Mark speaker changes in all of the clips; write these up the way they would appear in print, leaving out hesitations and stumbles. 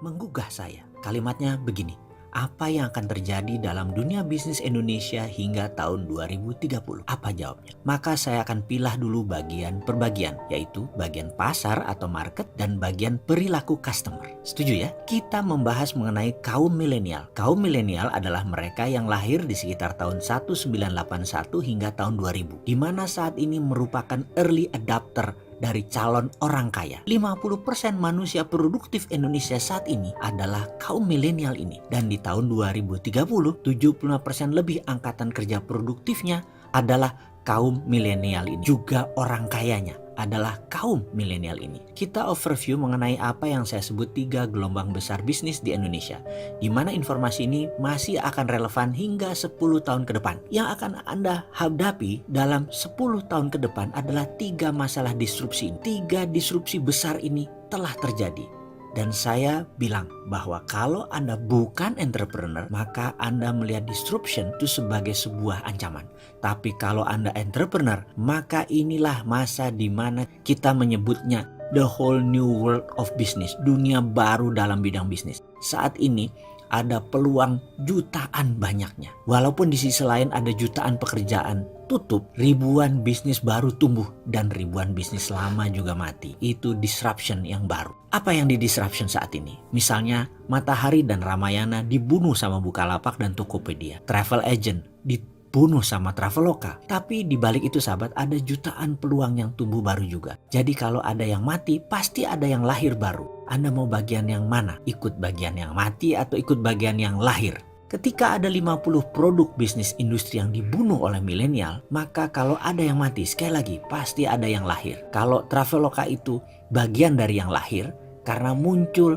Speaker 1: menggugah saya. Kalimatnya begini, apa yang akan terjadi dalam dunia bisnis Indonesia hingga tahun 2030? Apa jawabnya? Maka saya akan pilah dulu bagian per bagian, yaitu bagian pasar atau market dan bagian perilaku customer. Setuju ya? Kita membahas mengenai kaum milenial. Kaum milenial adalah mereka yang lahir di sekitar tahun 1981 hingga tahun 2000, di mana saat ini merupakan early adopter dari calon orang kaya. 50% manusia produktif Indonesia saat ini adalah kaum milenial ini. Dan di tahun 2030, 75% lebih angkatan kerja produktifnya adalah kaum milenial ini. Juga orang kayanya adalah kaum milenial ini. Kita overview mengenai apa yang saya sebut 3 gelombang besar bisnis di Indonesia, di mana informasi ini masih akan relevan hingga 10 tahun ke depan. Yang akan Anda hadapi dalam 10 tahun ke depan adalah 3 masalah disrupsi. 3 disrupsi besar ini telah terjadi. Dan saya bilang bahwa kalau Anda bukan entrepreneur, maka Anda melihat disruption itu sebagai sebuah ancaman. Tapi kalau Anda entrepreneur, maka inilah masa di mana kita menyebutnya the whole new world of business. Dunia baru dalam bidang bisnis. Saat ini ada peluang jutaan banyaknya. Walaupun di sisi lain ada jutaan pekerjaan tutup, ribuan bisnis baru tumbuh dan ribuan bisnis lama juga mati. Itu disruption yang baru. Apa yang di disruption saat ini? Misalnya Matahari dan Ramayana dibunuh sama Bukalapak dan Tokopedia. Travel agent dibunuh sama Traveloka. Tapi di balik itu sahabat, ada jutaan peluang yang tumbuh baru juga. Jadi kalau ada yang mati, pasti ada yang lahir baru. Anda mau bagian yang mana? Ikut bagian yang mati atau ikut bagian yang lahir? Ketika ada 50 produk bisnis industri yang dibunuh oleh milenial, maka kalau ada yang mati, sekali lagi pasti ada yang lahir. Kalau Traveloka itu bagian dari yang lahir karena muncul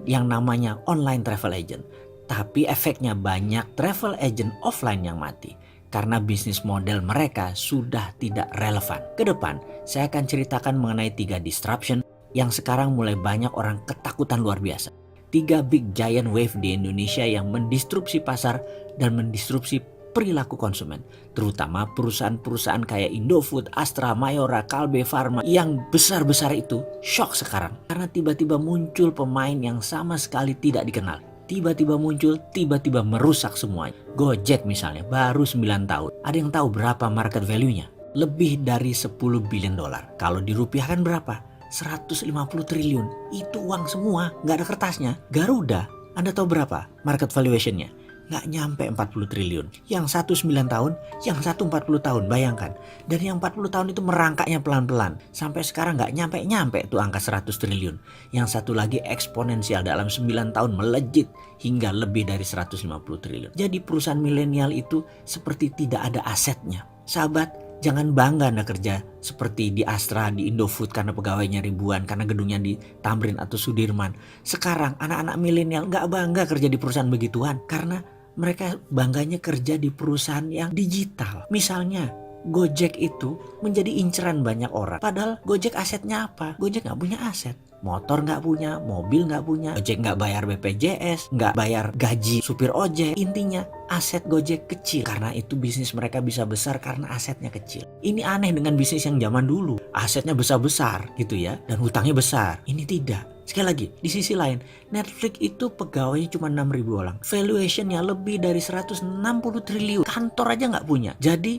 Speaker 1: yang namanya online travel agent. Tapi efeknya banyak travel agent offline yang mati karena bisnis model mereka sudah tidak relevan. Kedepan saya akan ceritakan mengenai 3 disruption yang sekarang mulai banyak orang ketakutan luar biasa. 3 big giant wave di Indonesia yang mendisrupsi pasar dan mendisrupsi perilaku konsumen. Terutama perusahaan-perusahaan kayak Indofood, Astra, Mayora, Kalbe Farma yang besar-besar itu shock sekarang. Karena tiba-tiba muncul pemain yang sama sekali tidak dikenal. Tiba-tiba muncul, tiba-tiba merusak semuanya. Gojek misalnya baru 9 tahun. Ada yang tahu berapa market value-nya? Lebih dari 10 billion dolar. Kalau dirupiahkan berapa? 150 triliun. Itu uang semua, nggak ada kertasnya. Garuda, Anda tahu berapa market valuation-nya? Nggak nyampe 40 triliun. Yang satu 9 tahun, yang satu 40 tahun, bayangkan. Dan yang 40 tahun itu merangkaknya pelan-pelan. Sampai sekarang nggak nyampe tuh angka 100 triliun. Yang satu lagi eksponensial dalam 9 tahun melejit hingga lebih dari 150 triliun. Jadi perusahaan milenial itu seperti tidak ada asetnya. Sahabat, jangan bangga Anda kerja seperti di Astra, di Indofood karena pegawainya ribuan, karena gedungnya di Tamrin atau Sudirman. Sekarang anak-anak milenial nggak bangga kerja di perusahaan begituan karena mereka bangganya kerja di perusahaan yang digital. Misalnya Gojek itu menjadi inceran banyak orang. Padahal Gojek asetnya apa? Gojek nggak punya aset. Motor nggak punya, mobil nggak punya, Gojek nggak bayar BPJS, nggak bayar gaji supir ojek. Intinya aset Gojek kecil. Karena itu bisnis mereka bisa besar karena asetnya kecil. Ini aneh dengan bisnis yang zaman dulu. Asetnya besar-besar gitu ya, dan hutangnya besar. Ini tidak. Sekali lagi, di sisi lain, Netflix itu pegawainya cuma 6.000 orang. Valuationnya lebih dari 160 triliun. Kantor aja nggak punya. Jadi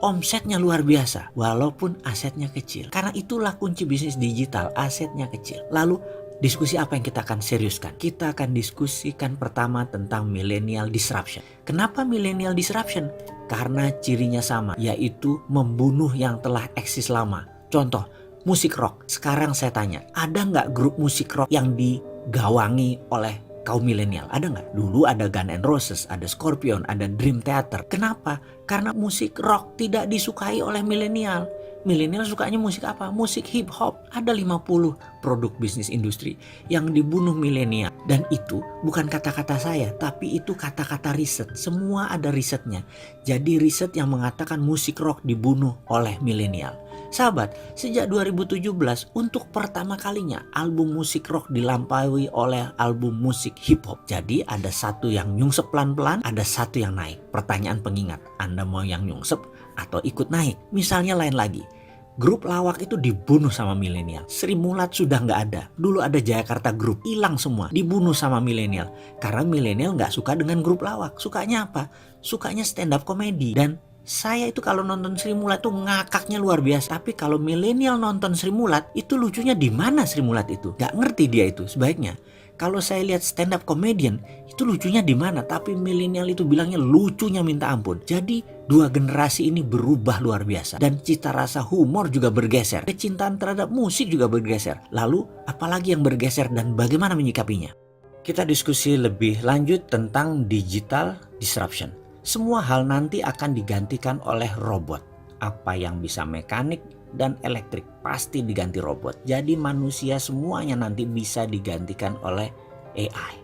Speaker 1: omsetnya luar biasa walaupun asetnya kecil. Karena itulah kunci bisnis digital, asetnya kecil. Lalu diskusi apa yang kita akan seriuskan? Kita akan diskusikan pertama tentang millennial disruption. Kenapa millennial disruption? Karena cirinya sama, yaitu membunuh yang telah eksis lama. Contoh, musik rock. Sekarang saya tanya, ada nggak grup musik rock yang digawangi oleh kaum milenial? Ada nggak? Dulu ada Guns N' Roses, ada Scorpion, ada Dream Theater. Kenapa? Karena musik rock tidak disukai oleh milenial. Milenial sukanya musik apa? Musik hip hop. Ada 50 produk bisnis industri yang dibunuh milenial. Dan itu bukan kata-kata saya, tapi itu kata-kata riset. Semua ada risetnya. Jadi riset yang mengatakan musik rock dibunuh oleh milenial. Sahabat, sejak 2017 untuk pertama kalinya album musik rock dilampaui oleh album musik hip hop. Jadi ada satu yang nyungsep pelan-pelan, ada satu yang naik. Pertanyaan pengingat, Anda mau yang nyungsep atau ikut naik? Misalnya lain lagi, Grup lawak itu dibunuh sama milenial. Sri Mulat sudah nggak ada. Dulu ada Jayakarta Group, hilang semua, dibunuh sama milenial. Karena milenial nggak suka dengan grup lawak. Sukanya apa? Sukanya stand up comedy. Dan saya itu kalau nonton Sri Mulat tuh ngakaknya luar biasa. Tapi kalau milenial nonton Sri Mulat, itu lucunya di mana Sri Mulat itu? Nggak ngerti dia itu sebaiknya. Kalau saya lihat stand up comedian, itu lucunya di mana? Tapi milenial itu bilangnya lucunya minta ampun. Jadi dua generasi ini berubah luar biasa. Dan cita rasa humor juga bergeser. Kecintaan terhadap musik juga bergeser. Lalu apalagi yang bergeser dan bagaimana menyikapinya? Kita diskusi lebih lanjut tentang digital disruption. Semua hal nanti akan digantikan oleh robot. Apa yang bisa mekanik dan elektrik pasti diganti robot. Jadi manusia semuanya nanti bisa digantikan oleh AI,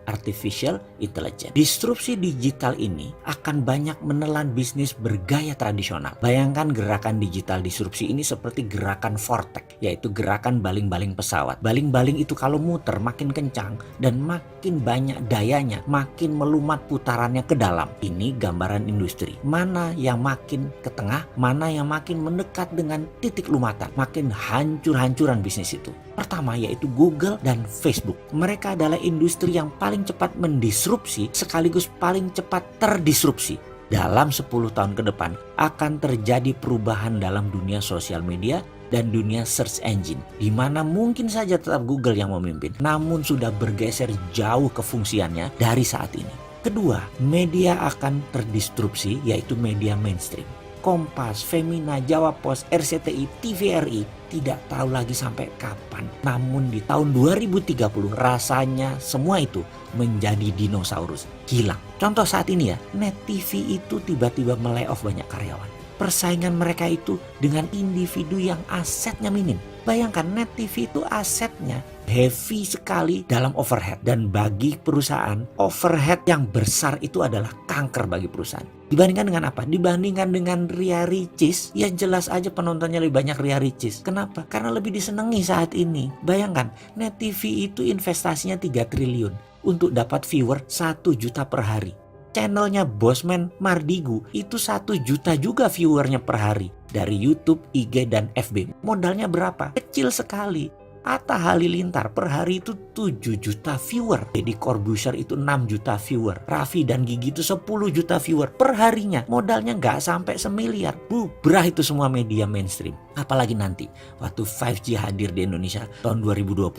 Speaker 1: Artificial Intelligence. Disrupsi digital ini akan banyak menelan bisnis bergaya tradisional. Bayangkan gerakan digital disrupsi ini seperti gerakan vortex, yaitu gerakan baling-baling pesawat. Baling-baling itu kalau muter makin kencang dan makin banyak dayanya, makin melumat putarannya ke dalam. Ini gambaran industri. Mana yang makin ke tengah, mana yang makin mendekat dengan titik lumatan, makin hancur-hancuran bisnis itu. Pertama yaitu Google dan Facebook. Mereka adalah industri yang paling cepat mendisrupsi sekaligus paling cepat terdisrupsi. Dalam 10 tahun ke depan akan terjadi perubahan dalam dunia sosial media dan dunia search engine, di mana mungkin saja tetap Google yang memimpin, namun sudah bergeser jauh kefungsiannya dari saat ini. Kedua, media akan terdisrupsi yaitu media mainstream. Kompas, Femina, Jawa Pos, RCTI, TVRI tidak tahu lagi sampai kapan. Namun di tahun 2030 rasanya semua itu menjadi dinosaurus, hilang. Contoh saat ini ya, Net TV itu tiba-tiba melay-off banyak karyawan. Persaingan mereka itu dengan individu yang asetnya minim. Bayangkan Net TV itu asetnya heavy sekali dalam overhead. Dan bagi perusahaan, overhead yang besar itu adalah kanker bagi perusahaan. Dibandingkan dengan apa? Dibandingkan dengan Ria Ricis, ya jelas aja penontonnya lebih banyak Ria Ricis. Kenapa? Karena lebih disenangi saat ini. Bayangkan, Net TV itu investasinya 3 triliun untuk dapat viewer 1 juta per hari. Channelnya Bosman Mardigu itu 1 juta juga viewernya per hari. Dari YouTube, IG, dan FB. Modalnya berapa? Kecil sekali. Atta Halilintar per hari itu 7 juta viewer. Deddy Corbuzier itu 6 juta viewer. Raffi dan Gigi itu 10 juta viewer per harinya. Modalnya nggak sampai semiliar. Bubrah itu semua media mainstream. Apalagi nanti waktu 5G hadir di Indonesia tahun 2020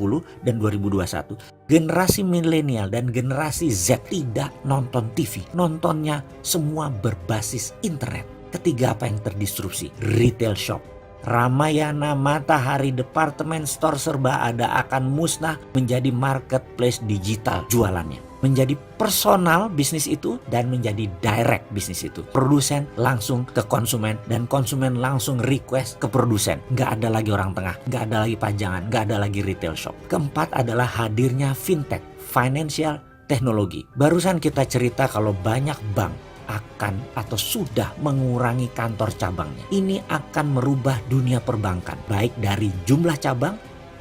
Speaker 1: dan 2021. Generasi milenial dan generasi Z tidak nonton TV. Nontonnya semua berbasis internet. Ketiga, apa yang terdisrupsi? Retail shop. Ramayana, Matahari, departemen store serba ada akan musnah menjadi marketplace digital jualannya. Menjadi personal bisnis itu dan menjadi direct bisnis itu. Produsen langsung ke konsumen dan konsumen langsung request ke produsen. Nggak ada lagi orang tengah, nggak ada lagi pajangan, nggak ada lagi retail shop. Keempat adalah hadirnya fintech, financial technology. Barusan kita cerita kalau banyak bank akan atau sudah mengurangi kantor cabangnya. Ini akan merubah dunia perbankan, baik dari jumlah cabang,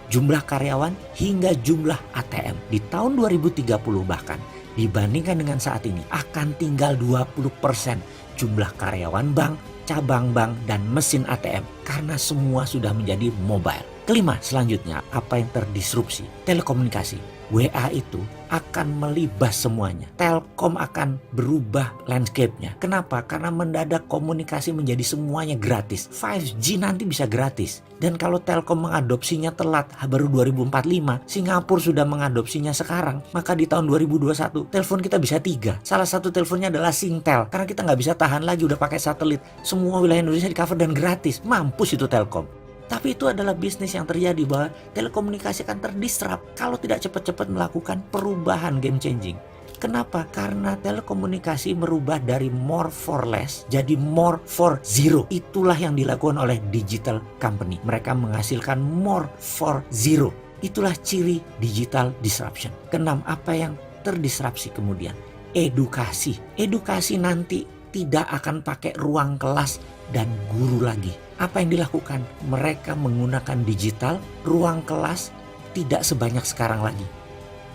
Speaker 1: jumlah karyawan, hingga jumlah ATM. Di tahun 2030 bahkan, dibandingkan dengan saat ini, akan tinggal 20% jumlah karyawan bank, cabang bank, dan mesin ATM. Karena semua sudah menjadi mobile. Kelima, selanjutnya, apa yang terdisrupsi? Telekomunikasi. WA itu akan melibas semuanya. Telkom akan berubah landscape-nya. Kenapa? Karena mendadak komunikasi menjadi semuanya gratis. 5G nanti bisa gratis. Dan kalau Telkom mengadopsinya telat, baru 2045, Singapura sudah mengadopsinya sekarang, maka di tahun 2021 telepon kita bisa 3. Salah satu teleponnya adalah Singtel. Karena kita nggak bisa tahan lagi udah pakai satelit. Semua wilayah Indonesia di cover dan gratis. Mampus itu Telkom. Tapi itu adalah bisnis yang terjadi bahwa telekomunikasi akan terdisrupt kalau tidak cepat-cepat melakukan perubahan game changing. Kenapa? Karena telekomunikasi merubah dari more for less jadi more for zero. Itulah yang dilakukan oleh digital company. Mereka menghasilkan more for zero. Itulah ciri digital disruption. Keenam, apa yang terdisrupsi kemudian? Edukasi. Edukasi nanti tidak akan pakai ruang kelas dan guru lagi. Apa yang dilakukan? Mereka menggunakan digital, ruang kelas tidak sebanyak sekarang lagi.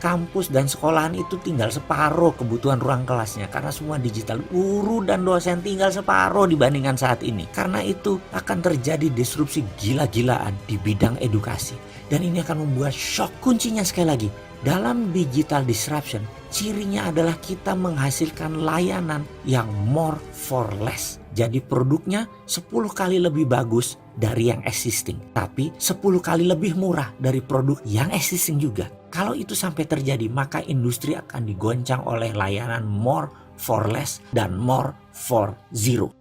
Speaker 1: kampus dan sekolahan itu tinggal separuh kebutuhan ruang kelasnya karena semua digital. Guru dan dosen tinggal separuh dibandingkan saat ini. Karena itu akan terjadi disrupsi gila-gilaan di bidang edukasi. Dan ini akan membuat shock. Kuncinya sekali lagi, dalam digital disruption, cirinya adalah kita menghasilkan layanan yang more for less. Jadi produknya 10 kali lebih bagus dari yang existing. Tapi 10 kali lebih murah dari produk yang existing juga. Kalau itu sampai terjadi, maka industri akan digoncang oleh layanan more for less dan more for zero.